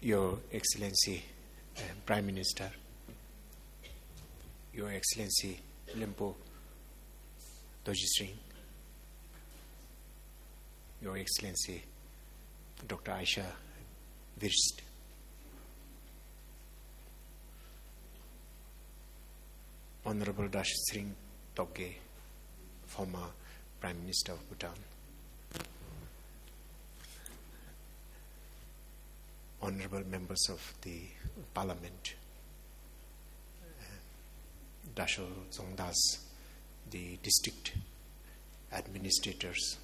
Your Excellency Prime Minister, Your Excellency Lempo Dojisring, Your Excellency Dr. Aisha Wirst, Honorable Dasho Karma former Prime Minister of Bhutan, Honorable members of the Parliament, Dasho Zongdas, the district administrators,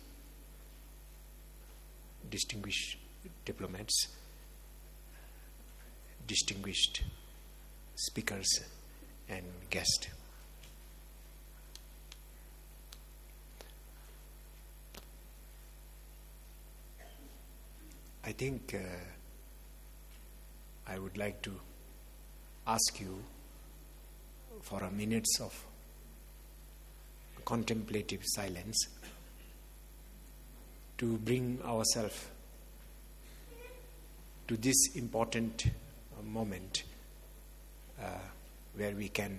distinguished diplomats, distinguished speakers and guests. I think I would like to ask you for a minute of contemplative silence to bring ourselves to this important moment where we can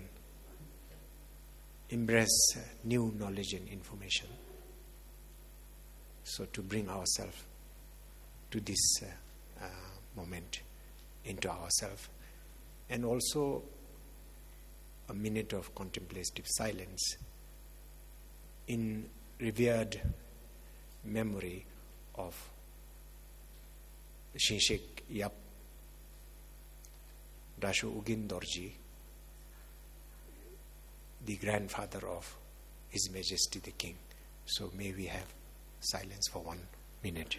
embrace new knowledge and information. So to bring ourselves to this moment into ourselves, and also a minute of contemplative silence in revered memory of Shinshek Yap Dasho Ugin Dorji, the grandfather of His Majesty the King. So may we have silence for 1 minute.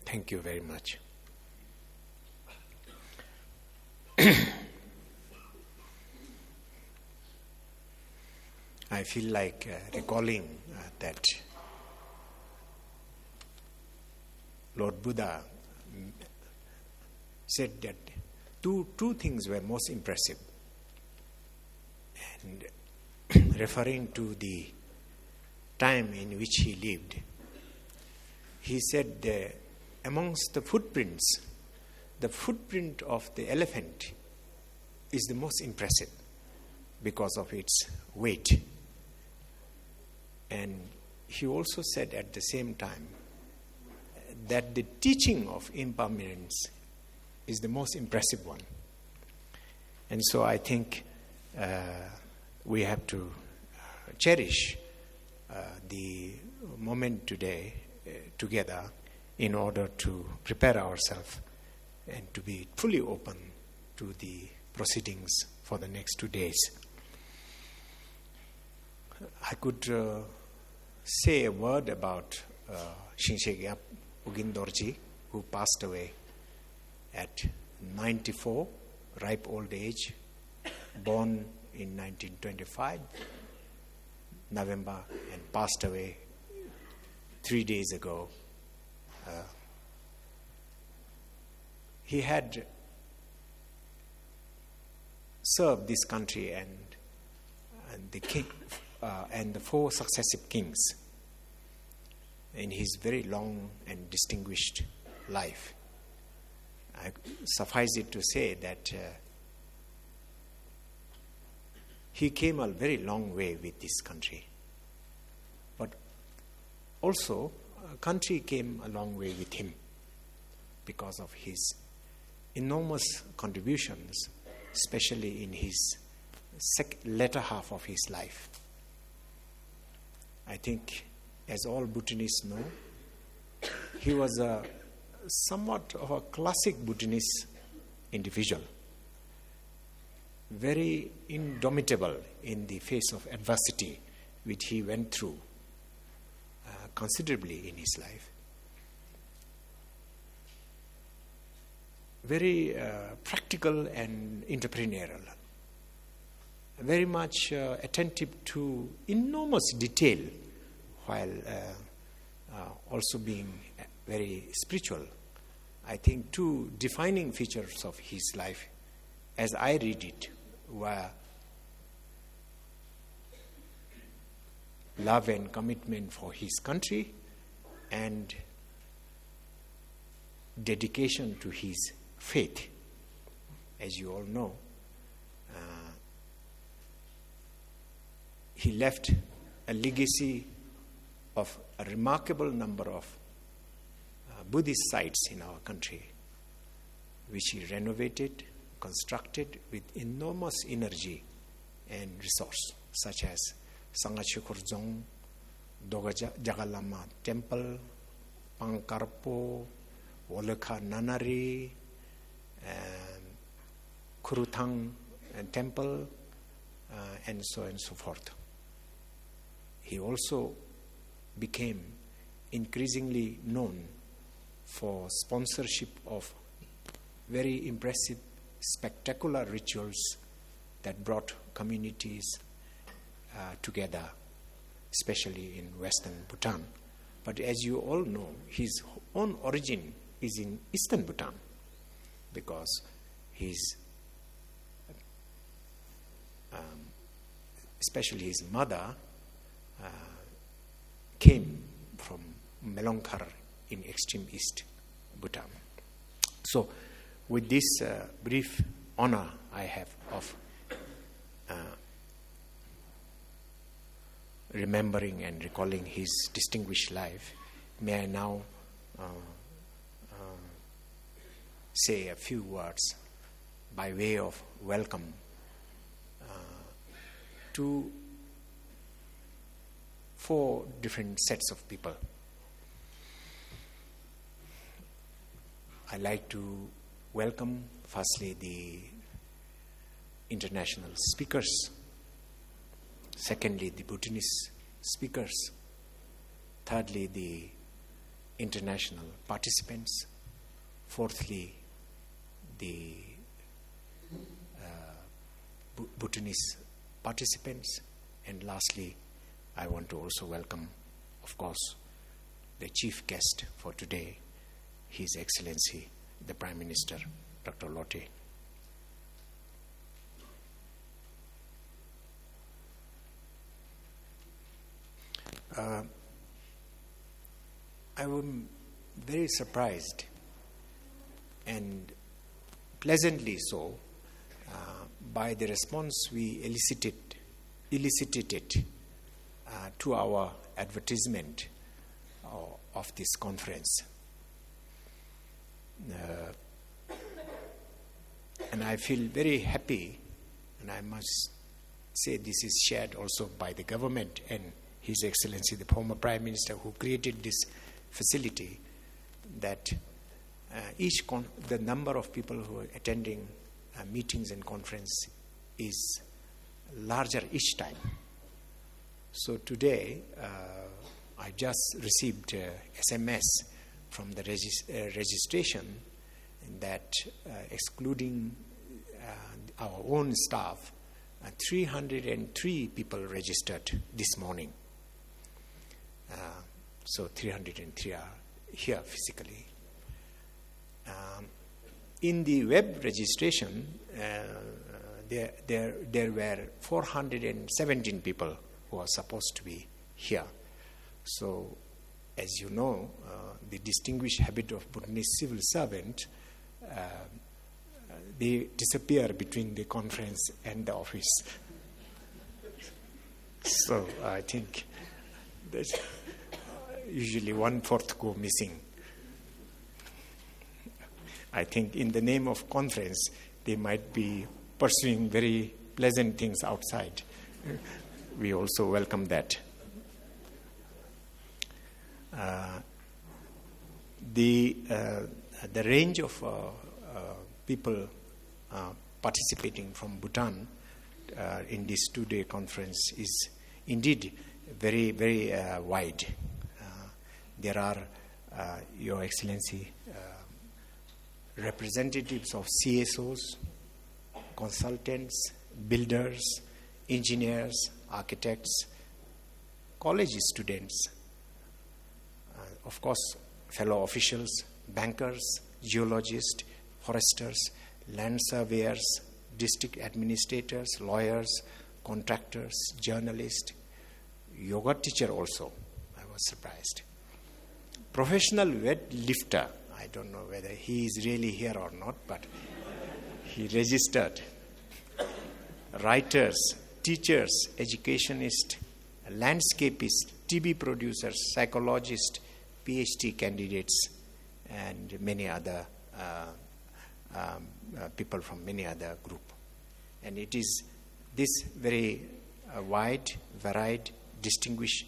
Thank you very much. I feel like recalling that Lord Buddha said that two things were most impressive. And referring to the time in which he lived, he said amongst the footprints, the footprint of the elephant is the most impressive because of its weight. And he also said at the same time that the teaching of impermanence is the most impressive one. And so I think we have to cherish the moment today together in order to prepare ourselves and to be fully open to the proceedings for the next 2 days. I could say a word about Shinshek Yap Ugin Dorji, who passed away at 94, ripe old age, born in 1925, November, and passed away 3 days ago. He had served this country and the king and the 4 successive kings in his very long and distinguished life. Suffice it to say that he came a very long way with this country, but also country came a long way with him because of his enormous contributions, especially in his latter half of his life. I think, as all Bhutanese know, he was a somewhat of a classic Bhutanese individual, very indomitable in the face of adversity which he went through considerably in his life. Very practical and entrepreneurial. Very much attentive to enormous detail while also being very spiritual. I think two defining features of his life, as I read it, were love and commitment for his country and dedication to his faith. As you all know, he left a legacy of a remarkable number of Buddhist sites in our country, which he renovated, constructed with enormous energy and resource, such as Sangachukurzong, Doga Jagalama Temple, Pangkarpo, Wolekha Nanari, Kurutang Temple, and so on and so forth. He also became increasingly known for sponsorship of very impressive, spectacular rituals that brought communities together, especially in Western Bhutan. But as you all know, his own origin is in Eastern Bhutan, because especially his mother came from Melongkar in extreme East Bhutan. So with this brief honor I have of remembering and recalling his distinguished life, may I now say a few words by way of welcome to 4 different sets of people. I'd like to welcome firstly the international speakers, secondly the Bhutanese speakers, thirdly the international participants, fourthly the Bhutanese participants, and lastly I want to also welcome, of course, the chief guest for today, His Excellency the Prime Minister, Dr. Lotte. I am very surprised and pleasantly so by the response we elicited to our advertisement of this conference. And I feel very happy, and I must say this is shared also by the government and His Excellency the former Prime Minister who created this facility, that the number of people who are attending meetings and conference is larger each time. So today I just received SMS from the registration that excluding our own staff, 303 people registered this morning. So 303 are here physically. In the web registration, there were 417 people who are supposed to be here. So, as you know, the distinguished habit of Bhutanese civil servant, they disappear between the conference and the office. So I think that usually 1/4 go missing. I think in the name of conference, they might be pursuing very pleasant things outside. We also welcome that. The the range of people participating from Bhutan in this 2-day conference is indeed very, very wide. There are, Your Excellency, representatives of CSOs, consultants, builders, engineers, architects, college students, of course, fellow officials, bankers, geologists, foresters, land surveyors, district administrators, lawyers, contractors, journalists, yoga teacher also. I was surprised. Professional weightlifter. I don't know whether he is really here or not, but he registered. Writers, teachers, educationists, landscapists, TV producers, psychologists, PhD candidates, and many other people from many other group. And it is this very wide, varied, distinguished,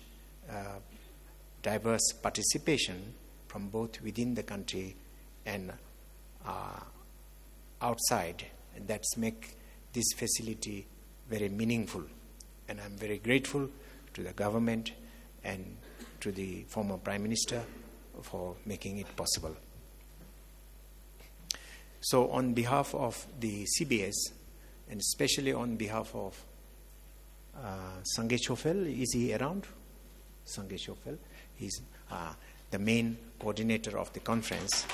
diverse participation from both within the country and outside that's make this facility very meaningful. And I'm very grateful to the government and to the former Prime Minister for making it possible. So on behalf of the CBS, and especially on behalf of Sange Chofel, is he around? Sange Chofel, he's the main coordinator of the conference.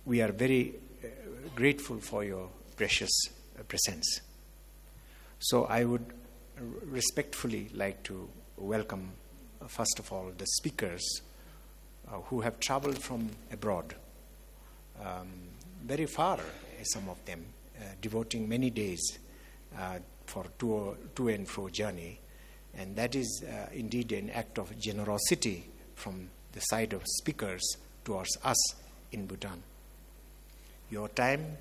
We are very grateful for your precious presence. So I would respectfully like to welcome, first of all, the speakers who have traveled from abroad, very far, some of them, devoting many days for to and fro journey. And that is indeed an act of generosity from the side of speakers towards us in Bhutan. Your time,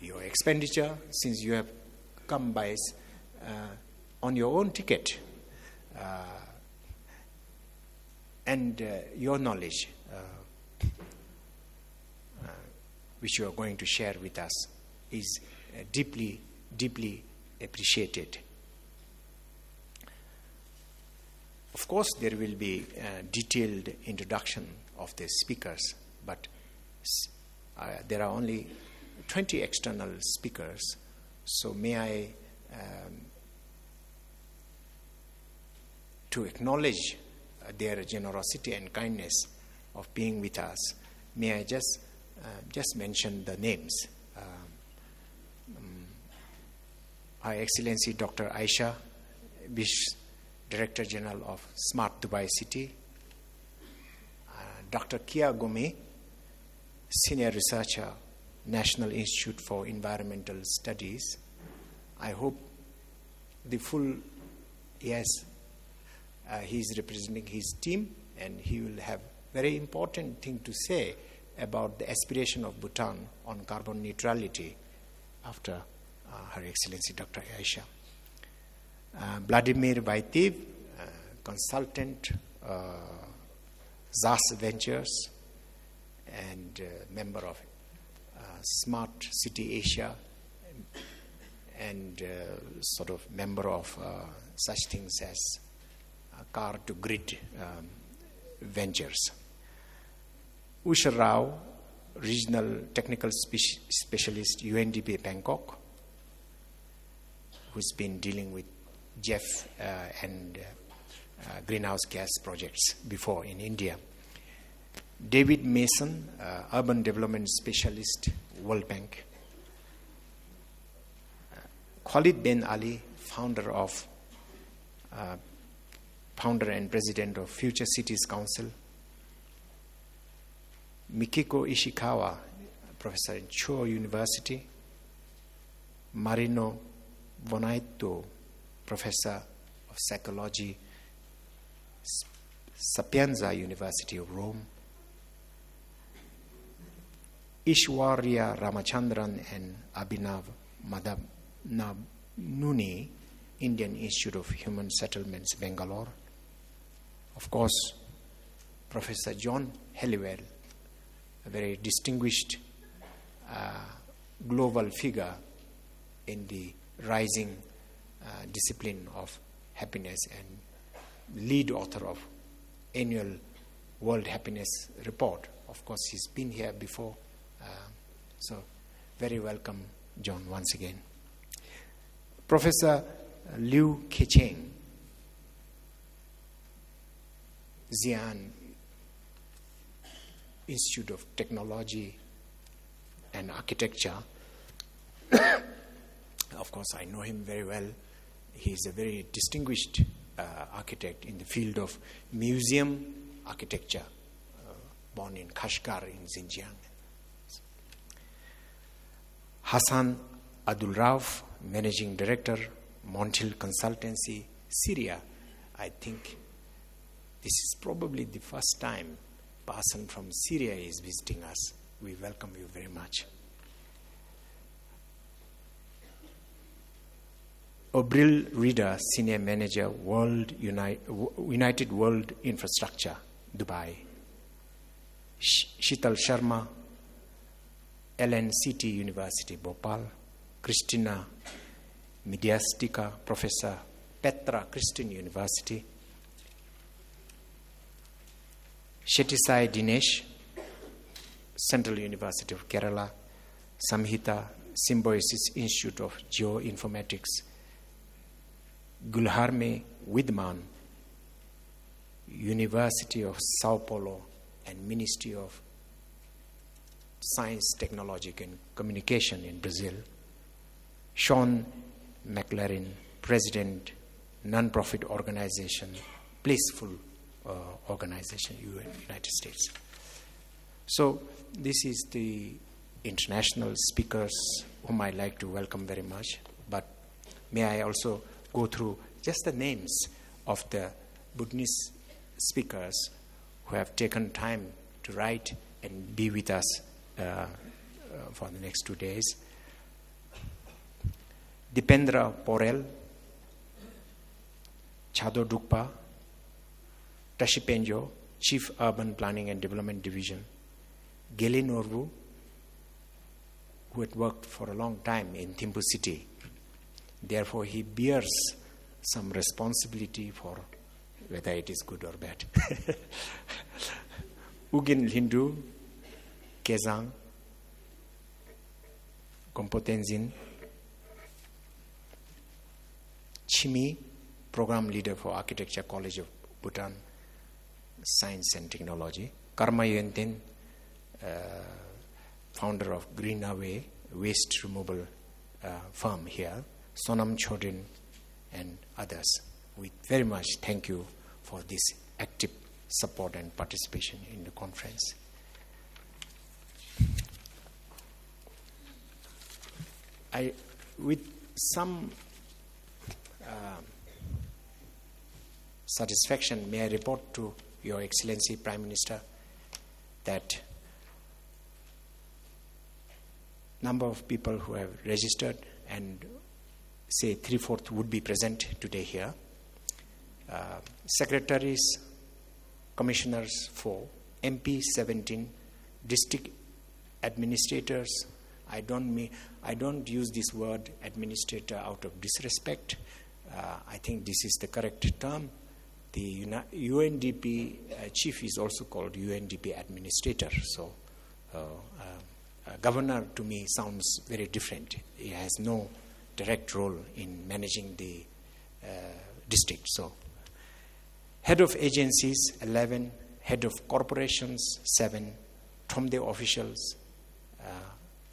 your expenditure, since you have come by on your own ticket, and your knowledge, which you are going to share with us, is deeply, deeply appreciated. Of course, there will be a detailed introduction of the speakers, but there are only 20 external speakers. So may I, to acknowledge their generosity and kindness of being with us, may I just mention the names. Her Excellency Dr. Aisha, Director General of Smart Dubai City, Dr. Kia Gome, Senior Researcher, National Institute for Environmental Studies. I hope the full, yes, he is representing his team, and he will have very important thing to say about the aspiration of Bhutan on carbon neutrality after Her Excellency Dr. Aisha. Vladimir Vaitiv, consultant, ZAS Ventures, and member of Smart City Asia, and sort of member of such things as Car to Grid Ventures. Usha Rao, Regional Technical Specialist, UNDP Bangkok, who's been dealing with GEF and greenhouse gas projects before in India. David Mason, Urban Development Specialist, World Bank. Khalid Ben Ali, founder and president of Future Cities Council. Mikiko Ishikawa, professor in Chuo University. Marino Bonaito, professor of psychology, Sapienza University of Rome. Ishwarya Ramachandran and Abhinav Madhavnuni, Indian Institute of Human Settlements, Bangalore. Of course, Professor John Halliwell, a very distinguished global figure in the rising discipline of happiness and lead author of annual World Happiness Report. Of course, he's been here before. So very welcome, John, once again. Professor Liu Kecheng, Xi'an Institute of Technology and Architecture. Of course, I know him very well. He's a very distinguished architect in the field of museum architecture, born in Kashgar in Xinjiang. Hassan Abdul Rauf, Managing Director, Montil Consultancy, Syria. I think this is probably the first time a person from Syria is visiting us. We welcome you very much. Obril Reader, Senior Manager, United World Infrastructure, Dubai. Shital Sharma, LNCT University, Bhopal. Christina Mediastica, Professor, Petra Christian University. Shetisai Dinesh, Central University of Kerala. Samhita Symbiosis Institute of Geoinformatics. Gulharme Widman, University of Sao Paulo and Ministry of Science, Technology and Communication in Brazil. Sean McLaren, President, non-profit organization, Blissful Organization, United States. So this is the international speakers whom I like to welcome very much. But may I also go through just the names of the Bhutanese speakers who have taken time to write and be with us for the next 2 days. Dipendra Porel, Chado Dukpa, Tashipenjo, Chief Urban Planning and Development Division. Gele Norvu, who had worked for a long time in Thimphu City. Therefore, he bears some responsibility for whether it is good or bad. Ugin Hindu, Kezang, Kompotenzin, Chimi, Program Leader for Architecture College of Bhutan, Science and Technology. Karma Ura, founder of Greenaway, waste removal firm here. Sonam Chodin and others. We very much thank you for this active support and participation in the conference. With some satisfaction, may I report to Your Excellency Prime Minister that number of people who have registered and say 3/4 would be present today here. Secretaries, commissioners 4, MP 17, district administrators. I don't use this word administrator out of disrespect. I think this is the correct term. The UNDP chief is also called UNDP administrator. So governor to me sounds very different. He has no direct role in managing the district. So head of agencies 11, head of corporations 7, Thomde officials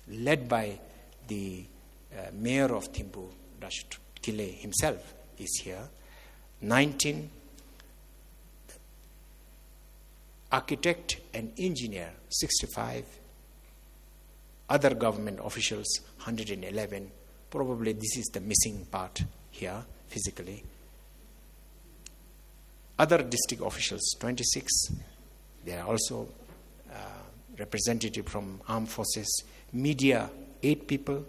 led by the mayor of Thimphu, Dasho Kile himself is here. 19 architect and engineer 65, other government officials 111. Probably this is the missing part here physically. Other district officials 26. There are also representative from armed forces, media 8 people,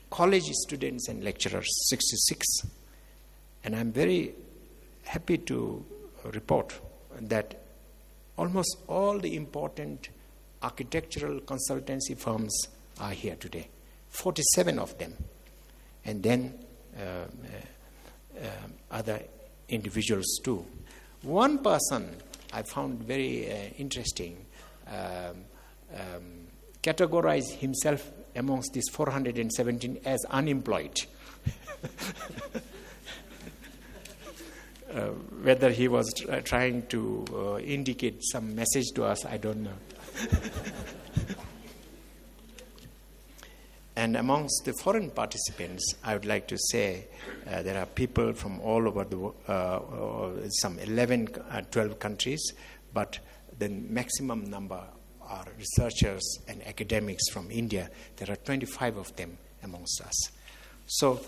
college students and lecturers 66. And I'm very happy to report that almost all the important architectural consultancy firms are here today, 47 of them. And then other individuals too. One person I found very interesting, categorized himself amongst these 417 as unemployed. Whether he was trying to indicate some message to us, I don't know. And amongst the foreign participants, I would like to say there are people from all over the world, some 11, 12 countries, but the maximum number are researchers and academics from India. There are 25 of them amongst us. So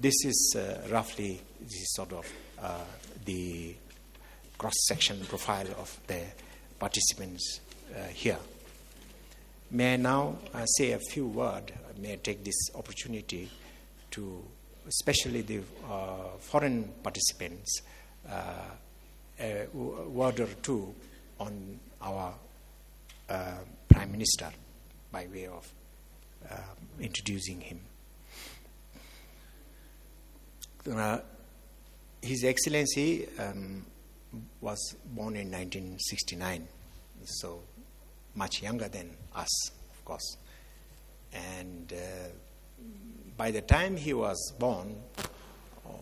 this is roughly sort of the cross-section profile of the participants here. May I now say a few words? May I take this opportunity to, especially the foreign participants, a word or two on our Prime Minister by way of introducing him. His Excellency was born in 1969, so much younger than us, of course. And by the time he was born,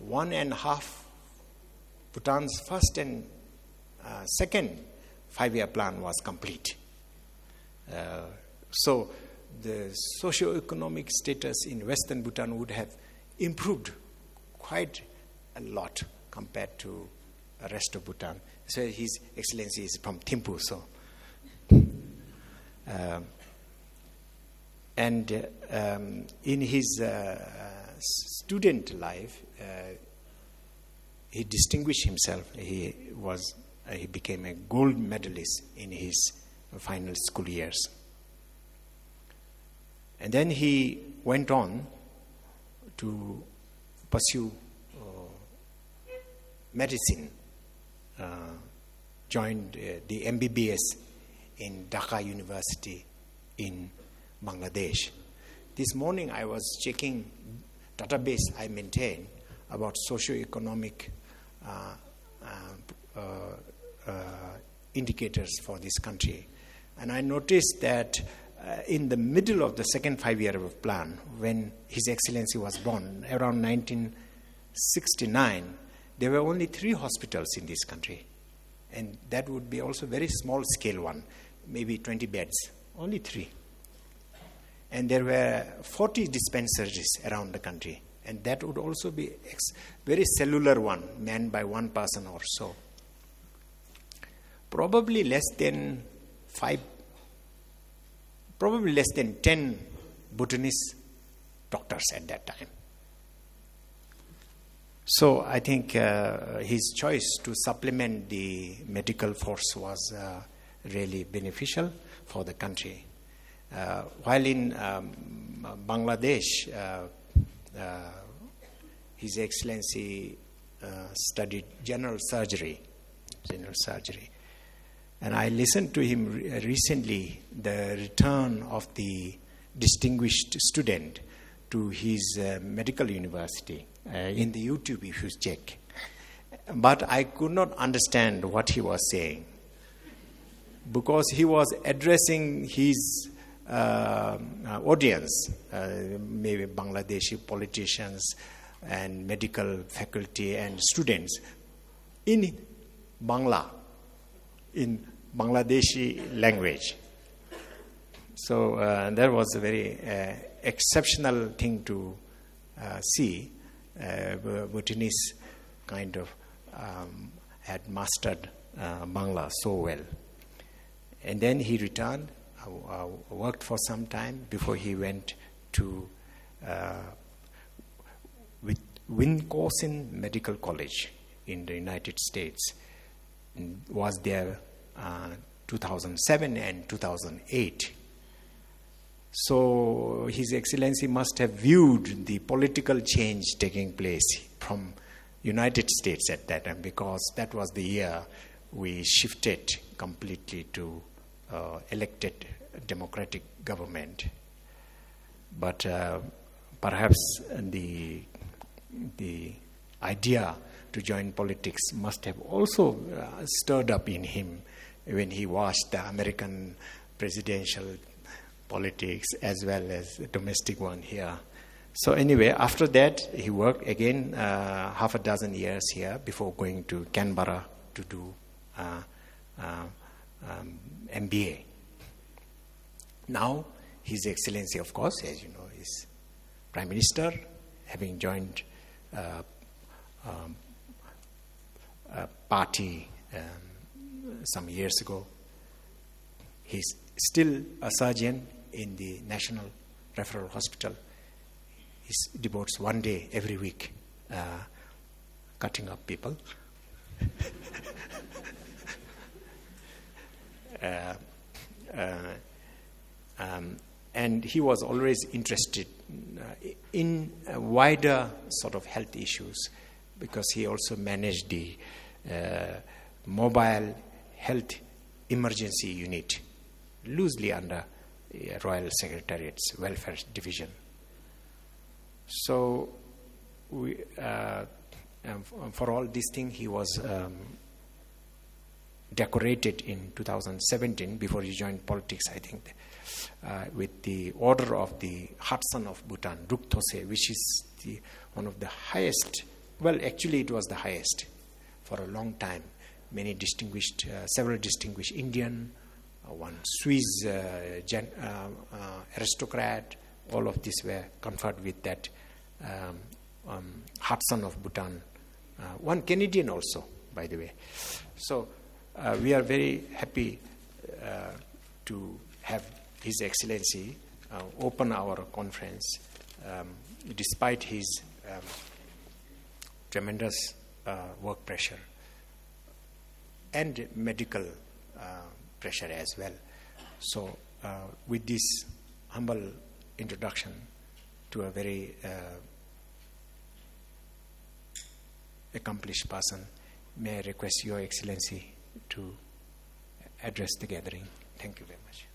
1.5 Bhutan's first and second 5-year plan was complete. So the socio-economic status in Western Bhutan would have improved quite a lot compared to the rest of Bhutan. So His Excellency is from Thimphu, so. And in his student life, he distinguished himself. He became a gold medalist in his final school years. And then he went on to pursue medicine, joined the MBBS in Dhaka University in Bangladesh. This morning I was checking database I maintain about socio-economic indicators for this country. And I noticed that in the middle of the second 5-year plan, when His Excellency was born, around 1969, there were only 3 hospitals in this country. And that would be also very small scale one, maybe 20 beds, only 3. And there were 40 dispensaries around the country. And that would also be very cellular one, manned by one person or so. Probably less than 10 Bhutanese doctors at that time. So I think his choice to supplement the medical force was really beneficial for the country. While in Bangladesh, His Excellency studied general surgery. And I listened to him recently, the return of the distinguished student to his medical university, in the YouTube if you check. But I could not understand what he was saying, because he was addressing his audience, maybe Bangladeshi politicians and medical faculty and students, in Bangla, in Bangladeshi language. So that was a very exceptional thing to see. Bhutanese kind of had mastered Bangla so well. And then he returned, worked for some time before he went to Wisconsin Medical College in the United States. And was there 2007 and 2008. So His Excellency must have viewed the political change taking place from United States at that time, because that was the year we shifted completely to elected democratic government. But perhaps the idea to join politics must have also stirred up in him when he watched the American presidential politics as well as the domestic one here. So anyway, after that, he worked again half a dozen years here before going to Canberra to do MBA. Now, His Excellency, of course, as you know, is Prime Minister, having joined a party some years ago. He's still a surgeon in the National Referral Hospital. He devotes one day every week cutting up people. And he was always interested in wider sort of health issues, because he also managed the mobile health emergency unit, loosely under Royal Secretariat's Welfare Division. So, for all these things, he was decorated in 2017, before he joined politics, I think, with the Order of the Hudson of Bhutan, Ruktose, which is one of the highest. Well, actually, it was the highest for a long time. Many distinguished, several distinguished Indian, one Swiss aristocrat, all of these were conferred with that Hudson of Bhutan. One Canadian also, by the way. So we are very happy to have His Excellency open our conference, despite his tremendous work pressure and medical pressure as well. So with this humble introduction to a very accomplished person, may I request Your Excellency to address the gathering. Thank you very much.